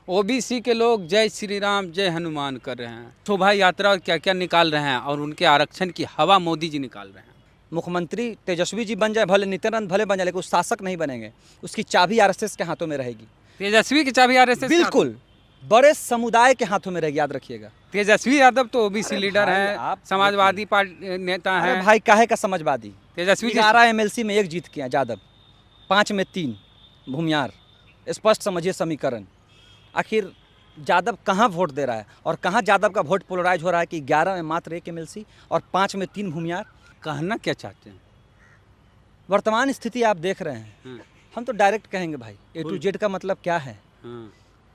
OBC के लोग जय श्री राम जय हनुमान कर रहे हैं, शोभा यात्रा और क्या क्या निकाल रहे हैं, और उनके आरक्षण की हवा मोदी जी निकाल रहे हैं। मुख्यमंत्री तेजस्वी जी बन जाए, भले नित्यानंद भले बन जाए, लेकिन वो शासक नहीं बनेंगे। उसकी चाबी आरएसएस के हाथों में रहेगी। तेजस्वी की चाबी आरएसएस के बिल्कुल, बड़े समुदाय के हाथों में रहेगी, याद रखिएगा। तेजस्वी यादव तो ओबीसी लीडर भाई, हैं, आप समाजवादी पार्टी नेता अरे हैं। भाई, काहे का समझवादी? तेजस्वी जी 11 एमएलसी में 1 जीत किया यादव, 5 में 3 भूमियार। स्पष्ट समझिए समीकरण। आखिर यादव कहाँ वोट दे रहा है और कहाँ यादव का वोट पोलराइज हो रहा है कि 11 में मात्र 1 एमएलसी और 5 में 3 भूमियार। कहना क्या चाहते हैं? वर्तमान स्थिति आप देख रहे हैं। हम तो डायरेक्ट कहेंगे भाई, A to Z का मतलब क्या है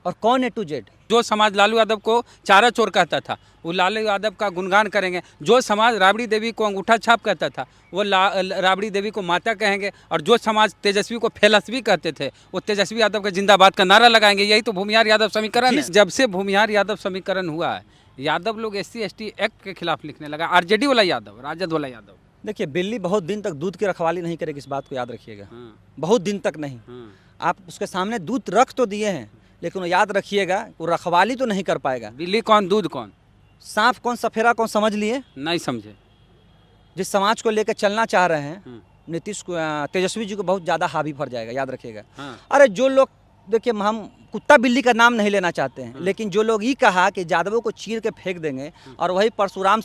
और कौन A to Z? जो समाज लालू यादव को चारा चोर कहता था वो लालू यादव का गुणगान करेंगे। जो समाज राबड़ी देवी को अंगूठा छाप कहता था वो राबड़ी देवी को माता कहेंगे। और जो समाज तेजस्वी को फेलस्वी कहते थे वो तेजस्वी यादव का जिंदाबाद का नारा लगाएंगे। यही तो भूमिहार यादव समीकरण है। जब से भूमिहार यादव समीकरण हुआ है, यादव लोग SC/ST एक्ट के खिलाफ लिखने लगा। RJD वाला यादव, राजद वाला यादव। देखिए, बिल्ली बहुत दिन तक दूध की रखवाली नहीं करेगी, इस बात को याद रखिएगा। बहुत दिन तक नहीं। आप उसके सामने दूध रख तो दिए हैं, लेकिन वो याद रखिएगा वो रखवाली तो नहीं कर पाएगा। बिल्ली कौन, दूध कौन, सांप कौन, सफेरा कौन, समझ लिए? नहीं समझे। जिस समाज को लेकर चलना चाह रहे हैं नीतीश को, तेजस्वी जी को बहुत ज़्यादा हावी पड़ जाएगा, याद रखिएगा। अरे जो लोग, देखिए, हम कुत्ता बिल्ली का नाम नहीं लेना चाहते हैं, लेकिन जो लोग ये कहा कि यादवों को चीर के फेंक देंगे और वही परशुराम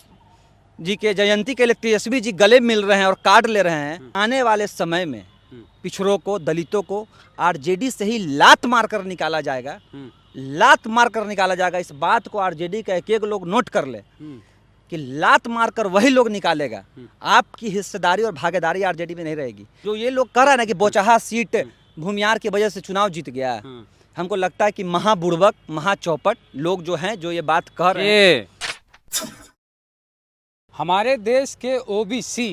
जी के जयंती के लिए तेजस्वी जी गले मिल रहे हैं और कार्ड ले रहे हैं, आने वाले समय में पिछड़ों को, दलितों को RJD से ही लात मार कर निकाला जाएगा। लात मार कर निकाला जाएगा। इस बात को RJD का एक लोग नोट कर ले कि लात मार कर वही लोग निकालेगा। आपकी हिस्सेदारी और भागीदारी RJD में नहीं रहेगी। जो ये लोग कह रहे हैं ना कि बोचहा सीट भूमियार की वजह से चुनाव जीत गया, हमको लगता है कि महाबुड़बक, महाचौपट लोग जो हैं, जो ये बात कह रहे हैं। हमारे देश के OBC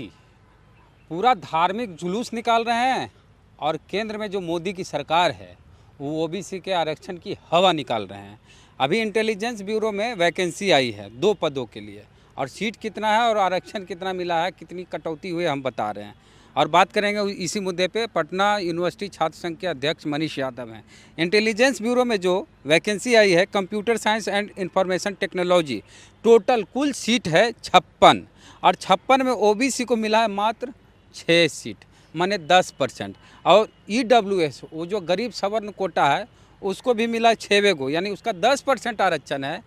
पूरा धार्मिक जुलूस निकाल रहे हैं और केंद्र में जो मोदी की सरकार है वो OBC के आरक्षण की हवा निकाल रहे हैं। अभी इंटेलिजेंस ब्यूरो में वैकेंसी आई है 2 पदों के लिए, और सीट कितना है और आरक्षण कितना मिला है, कितनी कटौती हुई हम बता रहे हैं। और बात करेंगे इसी मुद्दे पे। पटना यूनिवर्सिटी छात्र संघ के अध्यक्ष मनीष यादव हैं। इंटेलिजेंस ब्यूरो में जो वैकेंसी आई है computer science and information technology, total कुल सीट है 56, और 56 में OBC को मिला है मात्र 6 सीट, माने 10%। और EWS, वो जो गरीब सवर्ण कोटा है, उसको भी मिला है 6 गो, यानी उसका 10% आरक्षण है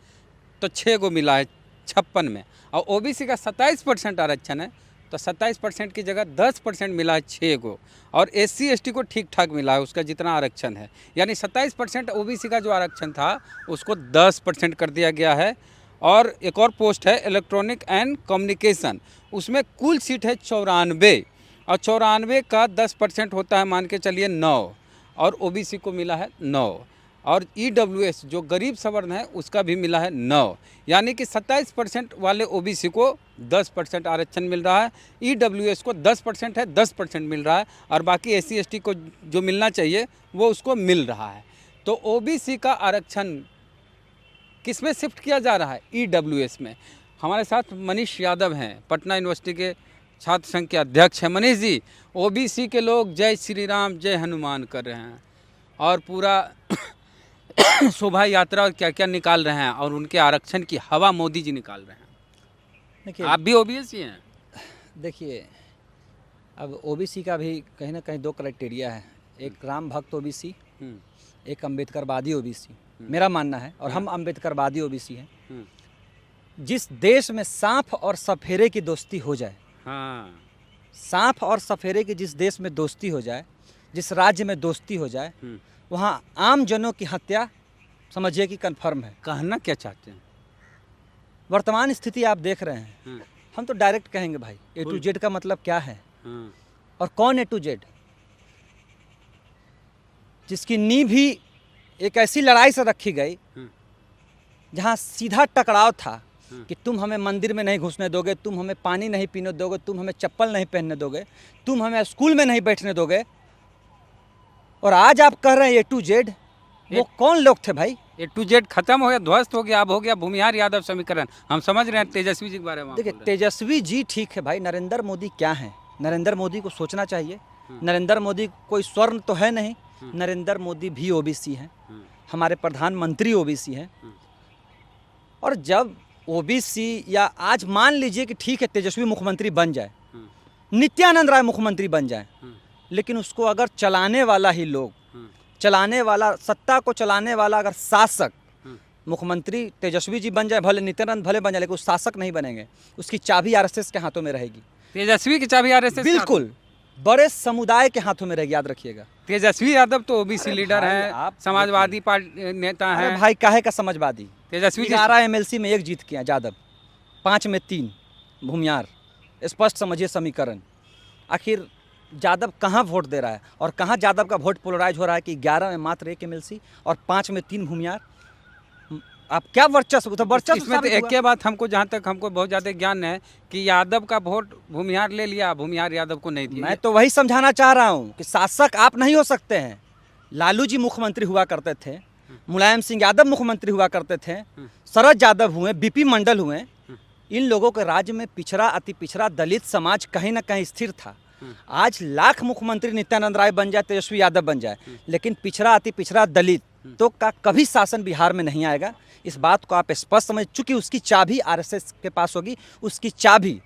तो 6 गो मिला है 56 में। और OBC का 27% आरक्षण है तो 27% की जगह 10% मिला है 6 गो। और SC/ST को ठीक ठाक मिला है उसका जितना आरक्षण है, यानी 27% OBC का जो आरक्षण था उसको 10% कर दिया गया है। और एक और पोस्ट है इलेक्ट्रॉनिक एंड कम्युनिकेशन, उसमें कुल सीट है 94, और 94 का 10% होता है, मान के चलिए 9, और OBC को मिला है 9। और EWS जो गरीब सवर्ण है उसका भी मिला है 9, यानी कि 27% वाले OBC को 10% आरक्षण मिल रहा है, EWS को 10% है, 10% मिल रहा है, और बाकी SC/ST को जो मिलना चाहिए वो उसको मिल रहा है। तो OBC का आरक्षण किस में शिफ्ट किया जा रहा है? EWS में। हमारे साथ मनीष यादव हैं, पटना यूनिवर्सिटी के छात्र संघ के अध्यक्ष हैं। मनीष जी, OBC के लोग जय श्री राम जय हनुमान कर रहे हैं और पूरा शोभा यात्रा और क्या क्या निकाल रहे हैं, और उनके आरक्षण की हवा मोदी जी निकाल रहे हैं। देखिए, आप भी OBC हैं? देखिए, अब OBC का भी कहीं ना कहीं 2 क्राइटेरिया है। एक राम भक्त OBC, एक अम्बेडकरवादी OBC, मेरा मानना है। और हम अम्बेडकरवादी OBC हैं। जिस देश में सांप और सफेरे की दोस्ती हो जाए, सांप और सफेरे की जिस देश में दोस्ती हो जाए, जिस राज्य में दोस्ती हो जाए, वहाँ आम जनों की हत्या समझिए कि कन्फर्म है। कहना क्या चाहते हैं? वर्तमान स्थिति आप देख रहे हैं। हम तो डायरेक्ट कहेंगे भाई, A to Z का मतलब क्या है और कौन A to Z? जिसकी नींव भी एक ऐसी लड़ाई से रखी गई जहाँ सीधा टकराव था कि तुम हमें मंदिर में नहीं घुसने दोगे, तुम हमें पानी नहीं पीने दोगे, तुम हमें चप्पल नहीं पहनने दोगे, तुम हमें स्कूल में नहीं बैठने दोगे। और आज आप कह रहे हैं A to Z। वो कौन लोग थे भाई? A to Z खत्म हो गया, ध्वस्त हो गया, अब हो गया भूमिहार यादव समीकरण। हम समझ रहे हैं तेजस्वी जी के बारे में। देखिए, तेजस्वी जी ठीक है भाई, नरेंद्र मोदी क्या है? नरेंद्र मोदी को सोचना चाहिए। नरेंद्र मोदी कोई स्वर्ण तो है नहीं, नरेंद्र मोदी भी OBC हैं। हमारे प्रधानमंत्री ओबीसी हैं। और जब ओबीसी या आज मान लीजिए कि ठीक है तेजस्वी मुख्यमंत्री बन जाए, नित्यानंद राय मुख्यमंत्री बन जाए, लेकिन उसको अगर चलाने वाला ही लोग, चलाने वाला, सत्ता को चलाने वाला अगर शासक मुख्यमंत्री तेजस्वी जी बन जाए, भले नित्यानंद भले बन जाए, लेकिन उस शासक नहीं बनेंगे, उसकी चाबी आरएसएस के हाथों में रहेगी। तेजस्वी की चाबी आरएसएस बिल्कुल बड़े समुदाय के हाथों में रहेगी, याद रखिएगा। तेजस्वी यादव तो ओबीसी लीडर भाई, हैं, आप समाजवादी पार्टी नेता अरे हैं। भाई काहे का समाजवादी? तेजस्वी 11 एमएलसी में 1 जीत के हैं यादव, 5 में 3 भूमियार। स्पष्ट समझिए समीकरण। आखिर यादव कहाँ वोट दे रहा है और कहाँ यादव का वोट पोलराइज हो रहा है कि 11 में मात्र 1 एमएलसी और 5 में 3 भूमियार? आप क्या वर्चस्व, तो वर्चस्व इसमें तो एक के बात हमको, जहाँ तक हमको बहुत ज़्यादा ज्ञान है कि यादव का वोट भूमिहार ले लिया, भूमिहार यादव को नहीं दिया। मैं तो वही समझाना चाह रहा हूँ कि शासक आप नहीं हो सकते हैं। लालू जी मुख्यमंत्री हुआ करते थे, मुलायम सिंह यादव मुख्यमंत्री हुआ करते थे, शरद यादव हुए, बीपी मंडल हुए। इन लोगों के राज्य में पिछड़ा, अति पिछड़ा दलित समाज कहीं ना कहीं स्थिर था। आज लाख मुख्यमंत्री नित्यानंद राय बन जाए, तेजस्वी यादव बन जाए, लेकिन पिछड़ा, अति पिछड़ा दलित तो का कभी शासन बिहार में नहीं आएगा। इस बात को आप स्पष्ट समझ, चूंकि उसकी चाबी आरएसएस के पास होगी, उसकी चाबी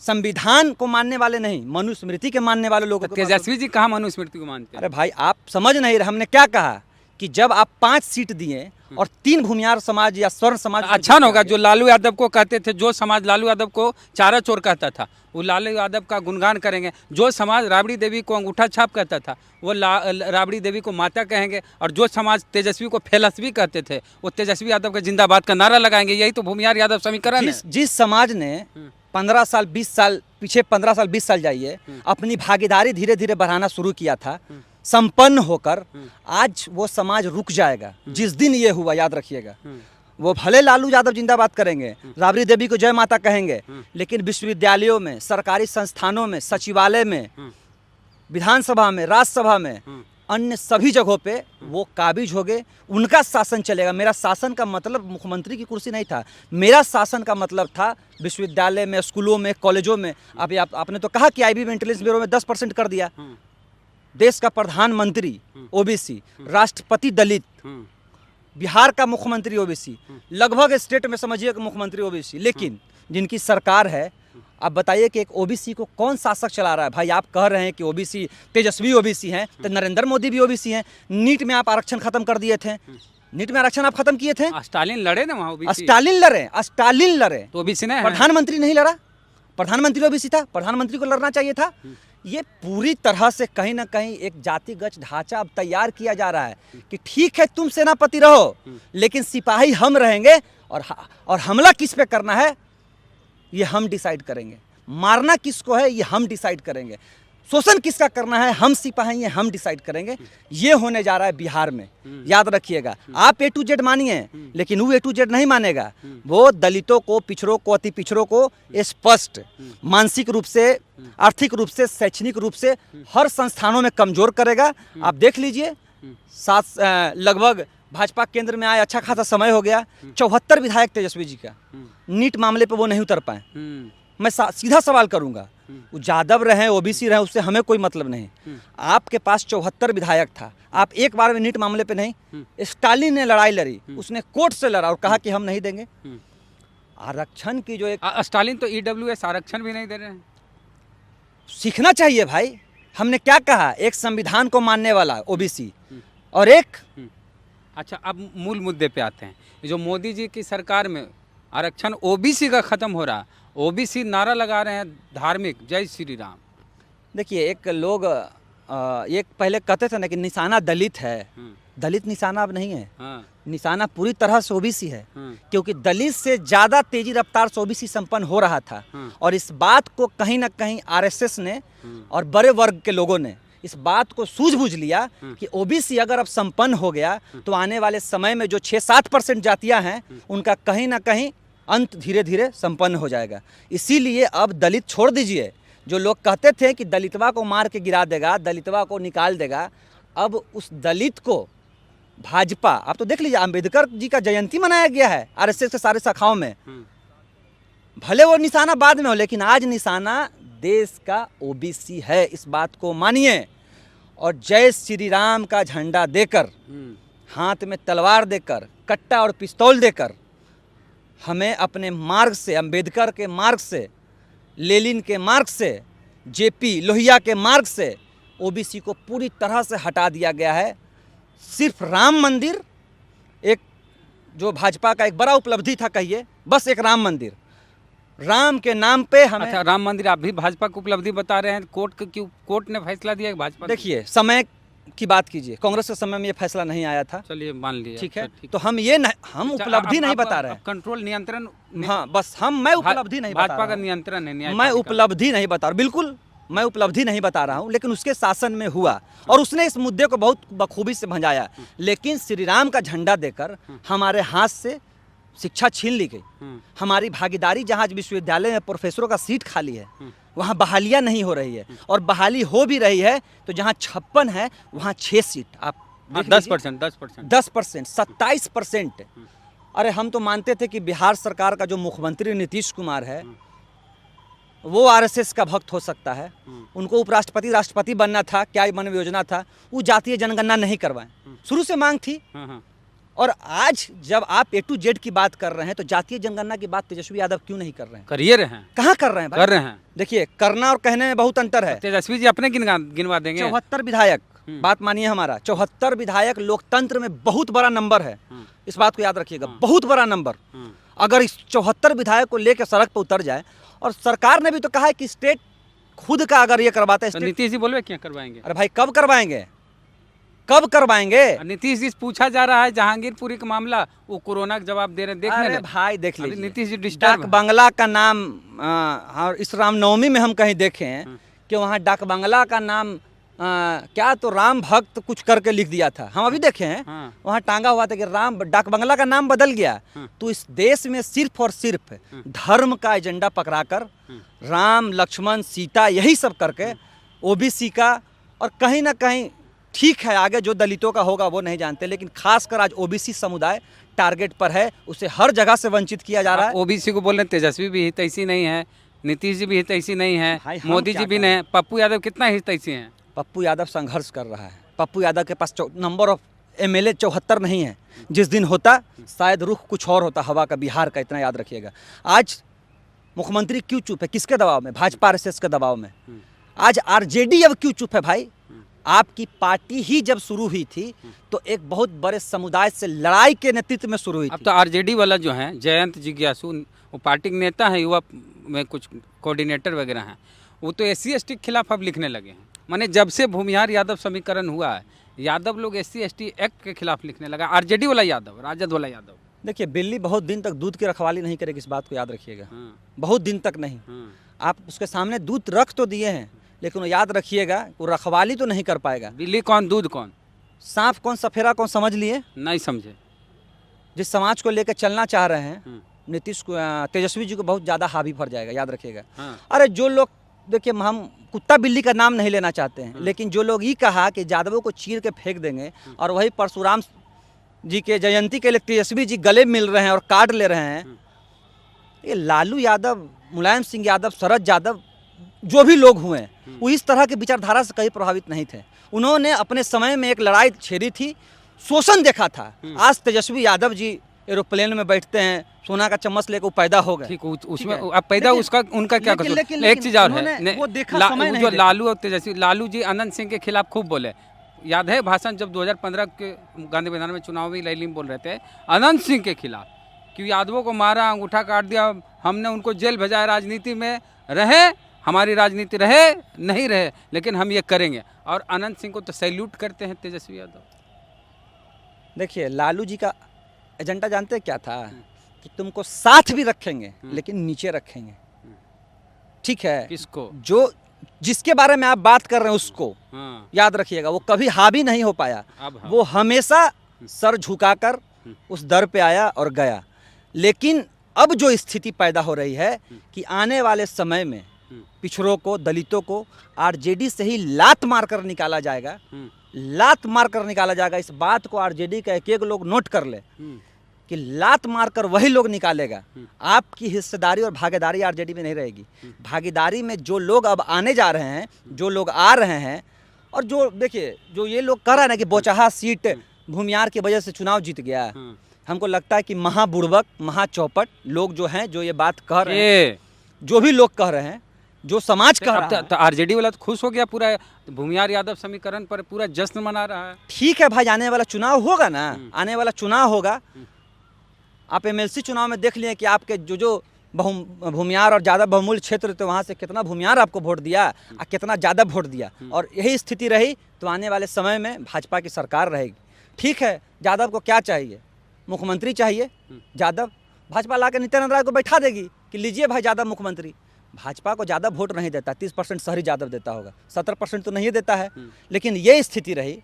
संविधान को मानने वाले नहीं, मनुस्मृति के मानने वाले लोगों के पास होगी। तेजस्वी जी कहाँ मनुस्मृति को मानते हैं? अरे भाई आप समझ नहीं रहे, हमने क्या कहा कि जब आप 5 सीट दिए और 3 भूमिहार समाज या स्वर्ण समाज, अच्छा न होगा जो लालू यादव को कहते थे, जो समाज लालू यादव को चारा चोर कहता था वो लालू यादव का गुणगान करेंगे, जो समाज राबड़ी देवी को अंगूठा छाप कहता था वो राबड़ी देवी को माता कहेंगे, और जो समाज तेजस्वी को फेलस्वी कहते थे वो तेजस्वी यादव का जिंदाबाद का नारा लगाएंगे। यही तो भूमिहार यादव समीकरण है। जिस समाज ने 15 साल 20 साल पीछे, 15 साल 20 साल जाइए, अपनी भागीदारी धीरे धीरे बढ़ाना शुरू किया था, संपन्न होकर आज वो समाज रुक जाएगा जिस दिन ये हुआ, याद रखिएगा। वो भले लालू यादव जिंदाबाद करेंगे, राबड़ी देवी को जय माता कहेंगे, लेकिन विश्वविद्यालयों में, सरकारी संस्थानों में, सचिवालय में, विधानसभा में, राज्यसभा में, अन्य सभी जगहों पे वो काबिज हो गए। उनका शासन चलेगा। मेरा शासन का मतलब मुख्यमंत्री की कुर्सी नहीं था, मेरा शासन का मतलब था विश्वविद्यालय में, स्कूलों में, कॉलेजों में। अभी आपने तो कहा कि आईबी इंटेलिजेंस ब्यूरो में 10% कर दिया। देश का प्रधानमंत्री ओबीसी, राष्ट्रपति दलित, बिहार का मुख्यमंत्री ओबीसी, लगभग स्टेट में समझिए कि मुख्यमंत्री ओबीसी, लेकिन जिनकी सरकार है, आप बताइए कि एक ओबीसी को कौन शासक चला रहा है? भाई आप कह रहे हैं कि ओबीसी, तेजस्वी ओबीसी हैं, तो नरेंद्र मोदी भी ओबीसी हैं। नीट में आप आरक्षण खत्म कर दिए थे, नीट में आरक्षण आप खत्म किए थे। स्टालिन लड़े ना वहाँ ओबीसी। स्टालिन लड़े तो ओबीसी ने, प्रधानमंत्री नहीं लड़ा। प्रधानमंत्री ओबीसी था, प्रधानमंत्री को लड़ना चाहिए था। ये पूरी तरह से कहीं ना कहीं एक जातिगत ढांचा अब तैयार किया जा रहा है कि ठीक है तुम सेनापति रहो, लेकिन सिपाही हम रहेंगे, और हमला किस पे करना है ये हम डिसाइड करेंगे, मारना किसको है ये हम डिसाइड करेंगे, शोषण किसका करना है हम सिपाही हैं, हम डिसाइड करेंगे। ये होने जा रहा है बिहार में, याद रखिएगा। आप A to Z मानिए, लेकिन वो A to Z नहीं मानेगा। वो दलितों को, पिछड़ों को, अति पिछड़ों को स्पष्ट मानसिक रूप से, आर्थिक रूप से, शैक्षणिक रूप से हर संस्थानों में कमजोर करेगा। आप देख लीजिए, लगभग भाजपा केंद्र में आए अच्छा खासा समय हो गया, 74 विधायक तेजस्वी जी का, नीट मामले पे वो नहीं उतर पाए। मैं सीधा सवाल करूंगा, वो यादव रहे, ओबीसी रहे, उससे हमें कोई मतलब नहीं। आपके पास 74 विधायक था, आप एक बार में नीट मामले पे नहीं। स्टालिन ने लड़ाई लड़ी, उसने कोर्ट से लड़ा और कहा कि हम नहीं देंगे। आरक्षण की जो एक, स्टालिन तो EWS आरक्षण भी नहीं दे रहे हैं। सीखना चाहिए भाई। हमने क्या कहा, एक संविधान को मानने वाला ओबीसी और एक, अच्छा अब मूल मुद्दे पे आते हैं। जो मोदी जी की सरकार में आरक्षण ओबीसी का खत्म हो रहा, ओबीसी नारा लगा रहे हैं धार्मिक जय श्री राम। देखिए एक लोग एक पहले कहते थे ना कि निशाना दलित है, दलित निशाना अब नहीं है। निशाना पूरी तरह से ओबीसी है, क्योंकि दलित से ज़्यादा तेजी रफ्तार से ओबीसी संपन्न हो रहा था। और इस बात को कहीं ना कहीं आरएसएस ने और बड़े वर्ग के लोगों ने इस बात को सूझबूझ लिया कि ओबीसी अगर अब संपन्न हो गया तो आने वाले समय में जो 6-7% जातियां हैं उनका कहीं ना कहीं अंत धीरे धीरे संपन्न हो जाएगा। इसीलिए अब दलित छोड़ दीजिए। जो लोग कहते थे कि दलितवा को मार के गिरा देगा, दलितवा को निकाल देगा, अब उस दलित को भाजपा, आप तो देख लीजिए अम्बेडकर जी का जयंती मनाया गया है आरएसएस के सारे शाखाओं में। भले वो निशाना बाद में हो, लेकिन आज निशाना देश का ओबीसी है, इस बात को मानिए। और जय श्री राम का झंडा देकर हाथ में तलवार देकर, कट्टा और पिस्तौल देकर हमें अपने मार्ग से, अंबेडकर के मार्ग से, लेनिन के मार्ग से, जेपी लोहिया के मार्ग से ओबीसी को पूरी तरह से हटा दिया गया है। सिर्फ राम मंदिर एक जो भाजपा का एक बड़ा उपलब्धि था, कहिए बस एक राम मंदिर, राम के नाम पे हमें। अच्छा, राम मंदिर आप भी भाजपा की उपलब्धि बता रहे हैं, कोर्ट ने फैसला दिया कि भाजपा। देखिए, समय की बात कीजिए, कांग्रेस के समय में ये फैसला नहीं आया था। चलिए मान लिया, ठीक है, तो हम ये हम उपलब्धि नहीं बता रहे हैं, कंट्रोल नियंत्रण। हाँ बस मैं उपलब्धि नहीं बता रहा भाजपा का हूं। नियंत्रण है, मैं उपलब्धि नहीं बता रहा, बिल्कुल मैं उपलब्धि नहीं बता रहा हूँ, लेकिन उसके शासन में हुआ और उसने इस मुद्दे को बहुत बखूबी से भंजाया। लेकिन श्री राम का झंडा देकर हमारे हाथ से शिक्षा छीन ली गई। हमारी भागीदारी, जहाँ विश्वविद्यालय में प्रोफेसरों का सीट खाली है वहाँ बहालियाँ नहीं हो रही है, और बहाली हो भी रही है तो जहाँ 56 है वहाँ 6 सीट। आप 10%, 27%। अरे हम तो मानते थे कि बिहार सरकार का जो मुख्यमंत्री नीतीश कुमार है वो आरएसएस का भक्त हो सकता है, उनको उपराष्ट्रपति राष्ट्रपति बनना था, क्या मन योजना था, वो जातीय जनगणना नहीं करवाएं, शुरू से मांग थी। और आज जब आप A to Z की बात कर रहे हैं तो जातीय जनगणना की बात तेजस्वी यादव क्यों नहीं कर रहे हैं? करिए रहे हैं, कहाँ कर रहे हैं भाई? कर रहे हैं। देखिए, करना और कहने में बहुत अंतर है। तेजस्वी जी अपने गिनवा देंगे। 74 विधायक, बात मानिए हमारा, 74 विधायक लोकतंत्र में बहुत बड़ा नंबर है, इस बात को याद रखिएगा, बहुत बड़ा नंबर। अगर इस 74 विधायक को लेकर सड़क पर उतर जाए, और सरकार ने भी तो कहा है कि स्टेट खुद का अगर ये करवाता है, नीतीश जी बोले क्या करवाएंगे? अरे भाई कब करवाएंगे, कब करवाएंगे? नीतीश जी पूछा जा रहा है जहांगीरपुरी का मामला, वो कोरोना का जवाब दे रहे हैं, देखने। अरे भाई देख लीजिए, नीतीश जी डाक डिस्टर्ब। बंगला का नाम इस रामनवमी में हम कहीं देखे हैं कि वहाँ डाक बंगला का नाम क्या तो राम भक्त कुछ करके लिख दिया था, हम अभी देखे हैं। वहाँ टांगा हुआ था कि राम, डाक बंगला का नाम बदल गया। तो इस देश में सिर्फ और सिर्फ धर्म का एजेंडा पकड़ाकर राम लक्ष्मण सीता यही सब करके ओबीसी का, और कहीं ना कहीं ठीक है आगे जो दलितों का होगा वो नहीं जानते, लेकिन खासकर आज ओबीसी समुदाय टारगेट पर है, उसे हर जगह से वंचित किया जा रहा है। ओबीसी को बोल रहे हैं तेजस्वी भी हितैषी नहीं है, नीतीश जी भी हितैषी नहीं है, मोदी जी भी नहीं है, पप्पू यादव कितना हितैषी हैं? पप्पू यादव संघर्ष कर रहा है। पप्पू यादव के पास नंबर ऑफ एमएलए 74 नहीं है, जिस दिन होता शायद रुख कुछ और होता हवा का, बिहार का, इतना याद रखिएगा। आज मुख्यमंत्री क्यों चुप है? किसके दबाव में? भाजपा आरएसएस के दबाव में। आज आरजेडी अब क्यों चुप है भाई? आपकी पार्टी ही जब शुरू हुई थी तो एक बहुत बड़े समुदाय से लड़ाई के नेतृत्व में शुरू हुई थी। अब तो आरजेडी वाला जो है जयंत जिज्ञासु, वो पार्टी के नेता हैं, युवा में कुछ कोऑर्डिनेटर वगैरह हैं, वो तो SC/ST के खिलाफ अब लिखने लगे हैं। माने जब से भूमिहार यादव समीकरण हुआ है, यादव लोग SC/ST एक्ट के खिलाफ लिखने लगा। आरजेडी वाला यादव, राजद वाला यादव। देखिए, बिल्ली बहुत दिन तक दूध की रखवाली नहीं करेगी, इस बात को याद रखिएगा। बहुत दिन तक नहीं। आप उसके सामने दूध रख तो दिए हैं, लेकिन वो याद रखिएगा वो रखवाली तो नहीं कर पाएगा। बिल्ली कौन, दूध कौन, सांप कौन, सफेरा कौन, समझ लिए? नहीं समझे। जिस समाज को लेकर चलना चाह रहे हैं नीतीश को, तेजस्वी जी को बहुत ज़्यादा हावी पड़ जाएगा, याद रखिएगा। अरे जो लोग, देखिए हम कुत्ता बिल्ली का नाम नहीं लेना चाहते हैं, लेकिन जो लोग ये कहा कि यादवों को चीर के फेंक देंगे और वही परशुराम जी के जयंती के लिए तेजस्वी जी गले मिल रहे हैं और कार्ड ले रहे हैं, ये लालू यादव, मुलायम सिंह यादव, शरद यादव, जो भी लोग हुए वो इस तरह की विचारधारा से कहीं प्रभावित नहीं थे। उन्होंने अपने समय में एक लड़ाई छेड़ी थी, शोषण देखा था। आज तेजस्वी यादव जी एरोप्लेन में बैठते हैं, सोना का चम्मच लेकर पैदा हो गए। ठीक, उसमें अब पैदा उसका, उनका क्या कसूर? एक चीज और है, वो देखा समय नहीं जो लालू और तेजस्वी, लालू जी अनंत सिंह के खिलाफ खूब बोले, याद है भाषण जब 2015 के गांधी मैदान में चुनावी रैली में बोल रहे थे अनंत सिंह के खिलाफ, कि यादवों को मारा, अंगूठा काट दिया, हमने उनको जेल भेजा, राजनीति में रहे, हमारी राजनीति रहे नहीं रहे, लेकिन हम ये करेंगे। और अनंत सिंह को तो सैल्यूट करते हैं तेजस्वी यादव। देखिए, लालू जी का एजेंडा जानते हैं क्या था? कि तुमको साथ भी रखेंगे लेकिन नीचे रखेंगे। ठीक है, किसको? जो जिसके बारे में आप बात कर रहे हैं उसको याद रखिएगा, वो कभी हावी नहीं हो पाया। वो हमेशा सर झुकाकर उस दर पे आया और गया। लेकिन अब जो स्थिति पैदा हो रही है कि आने वाले समय में पिछड़ों को, दलितों को आरजेडी से ही लात मारकर निकाला जाएगा, लात मारकर निकाला जाएगा। इस बात को आरजेडी का एक लोग नोट कर ले कि लात मारकर वही लोग निकालेगा। आपकी हिस्सेदारी और भागीदारी आरजेडी में नहीं रहेगी। भागीदारी में जो लोग अब आने जा रहे हैं, जो लोग आ रहे हैं, और जो देखिए जो ये लोग कह रहे हैं ना कि बोचहा सीट भूमियार की वजह से चुनाव जीत गया है। हमको लगता है कि महाबुड़बक, महाचौपट लोग जो हैं, जो ये बात कह रहे हैं, जो भी लोग कह रहे हैं, जो समाज कह रहा है, तो आरजेडी वाला तो खुश हो गया, पूरा भूमियार यादव समीकरण पर पूरा जश्न मना रहा है। ठीक है भाई, आने वाला चुनाव होगा ना, आने वाला चुनाव होगा। आप एमएलसी चुनाव में देख लिए कि आपके जो भूमियार और ज़्यादा बहुमूल्य क्षेत्र थे, वहाँ से कितना भूमियार आपको वोट दिया और कितना ज़्यादा वोट दिया, और यही स्थिति रही तो आने वाले समय में भाजपा की सरकार रहेगी। ठीक है, यादव को क्या चाहिए? मुख्यमंत्री चाहिए। यादव भाजपा ला के नित्यानंद राय को बैठा देगी कि लीजिए भाई यादव मुख्यमंत्री। भाजपा को ज़्यादा वोट नहीं देता, 30% शहरी यादव देता होगा, 17% तो नहीं देता है। लेकिन ये स्थिति रही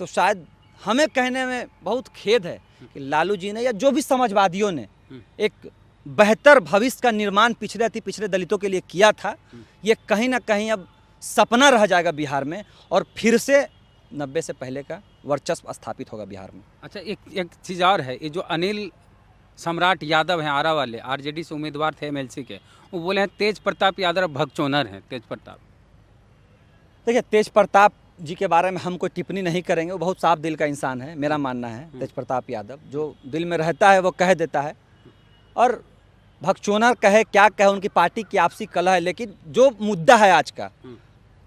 तो शायद हमें कहने में बहुत खेद है कि लालू जी ने या जो भी समाजवादियों ने एक बेहतर भविष्य का निर्माण पिछड़े अति पिछड़े दलितों के लिए किया था, ये कहीं ना कहीं अब सपना रह जाएगा बिहार में, और फिर से 90 से पहले का वर्चस्व स्थापित होगा बिहार में। अच्छा, एक चीज़ और है, ये जो अनिल सम्राट यादव हैं आरा वाले, आरजेडी से उम्मीदवार थे एमएलसी के, वो बोले हैं तेज प्रताप यादव भगचोनर हैं। तेज प्रताप, देखिए तेज प्रताप जी के बारे में हम कोई टिप्पणी नहीं करेंगे, वो बहुत साफ दिल का इंसान है, मेरा मानना है। तेज प्रताप यादव जो दिल में रहता है वो कह देता है, और भगचोनर कहे क्या कहे, उनकी पार्टी की आपसी कलह है। लेकिन जो मुद्दा है आज का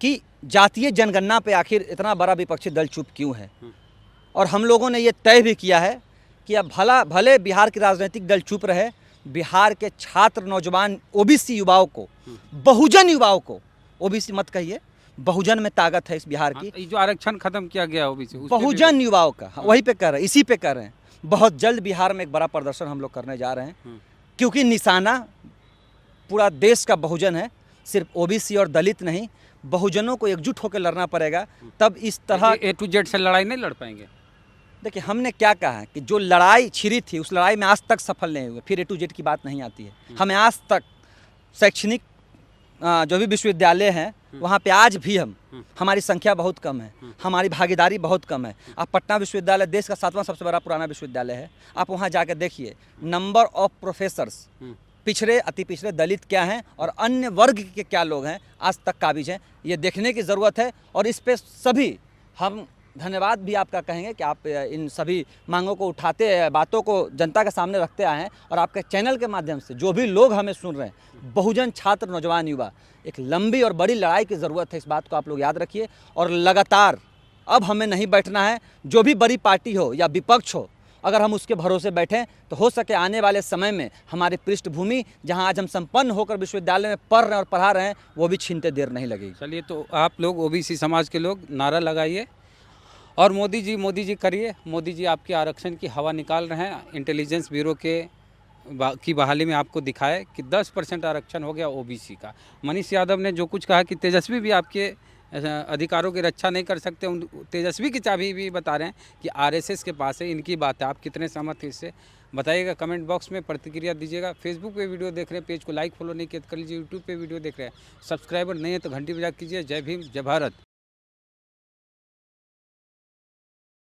कि जातीय जनगणना पे आखिर इतना बड़ा विपक्षी दल चुप क्यों है, और हम लोगों ने ये तय भी किया है कि अब भले बिहार के राजनीतिक दल चुप रहे, बिहार के छात्र नौजवान ओबीसी युवाओं को, बहुजन युवाओं को, ओबीसी मत कहिए, बहुजन में ताकत है इस बिहार की। जो आरक्षण खत्म किया गया ओबीसी, बहुजन युवाओं का, वही पे कर रहे हैं, इसी पे कर रहे हैं। बहुत जल्द बिहार में एक बड़ा प्रदर्शन हम लोग करने जा रहे हैं, क्योंकि निशाना पूरा देश का बहुजन है, सिर्फ ओबीसी और दलित नहीं, बहुजनों को एकजुट होकर लड़ना पड़ेगा। तब इस तरह ए टू जेड से लड़ाई नहीं लड़ पाएंगे। देखिए हमने क्या कहा कि जो लड़ाई छिड़ी थी उस लड़ाई में आज तक सफल नहीं हुए, फिर ए टू जेड की बात नहीं आती है। हमें आज तक शैक्षणिक जो भी विश्वविद्यालय हैं वहाँ पे आज भी हमारी संख्या बहुत कम है, हमारी भागीदारी बहुत कम है। आप पटना विश्वविद्यालय देश का 7वां सबसे बड़ा पुराना विश्वविद्यालय है, आप वहाँ जाकर देखिए नंबर ऑफ प्रोफेसर्स, पिछड़े अति पिछड़े दलित क्या हैं और अन्य वर्ग के क्या लोग हैं आज तक काबिज हैं, ये देखने की ज़रूरत है। और इस पे सभी हम धन्यवाद भी आपका कहेंगे कि आप इन सभी मांगों को उठाते, बातों को जनता के सामने रखते आए हैं, और आपके चैनल के माध्यम से जो भी लोग हमें सुन रहे हैं, बहुजन छात्र नौजवान युवा, एक लंबी और बड़ी लड़ाई की ज़रूरत है, इस बात को आप लोग याद रखिए। और लगातार अब हमें नहीं बैठना है, जो भी बड़ी पार्टी हो या विपक्ष हो, अगर हम उसके भरोसे बैठें तो हो सके आने वाले समय में हमारी पृष्ठभूमि जहां आज हम संपन्न होकर विश्वविद्यालय में पढ़ रहे हैं और पढ़ा रहे हैं, वो भी छीनते देर नहीं लगेगी। चलिए, तो आप लोग ओबीसी समाज के लोग नारा लगाइए और मोदी जी करिए। मोदी जी आपके आरक्षण की हवा निकाल रहे हैं। इंटेलिजेंस ब्यूरो की बहाली में आपको दिखाए कि 10% आरक्षण हो गया ओबीसी का। मनीष यादव ने जो कुछ कहा कि तेजस्वी भी आपके अधिकारों की रक्षा नहीं कर सकते, तेजस्वी की चाबी भी बता रहे हैं कि आरएसएस के पास है। इनकी बात है, आप कितने सहमत हैं इससे बताइएगा, कमेंट बॉक्स में प्रतिक्रिया दीजिएगा। फेसबुक पे वीडियो देख रहे हैं, पेज को लाइक फॉलो नहीं किया तो कर लीजिए। यूट्यूब पे वीडियो देख रहे हैं, सब्सक्राइबर नहीं है तो घंटी बजा कीजिए। जय भीम, जय भारत।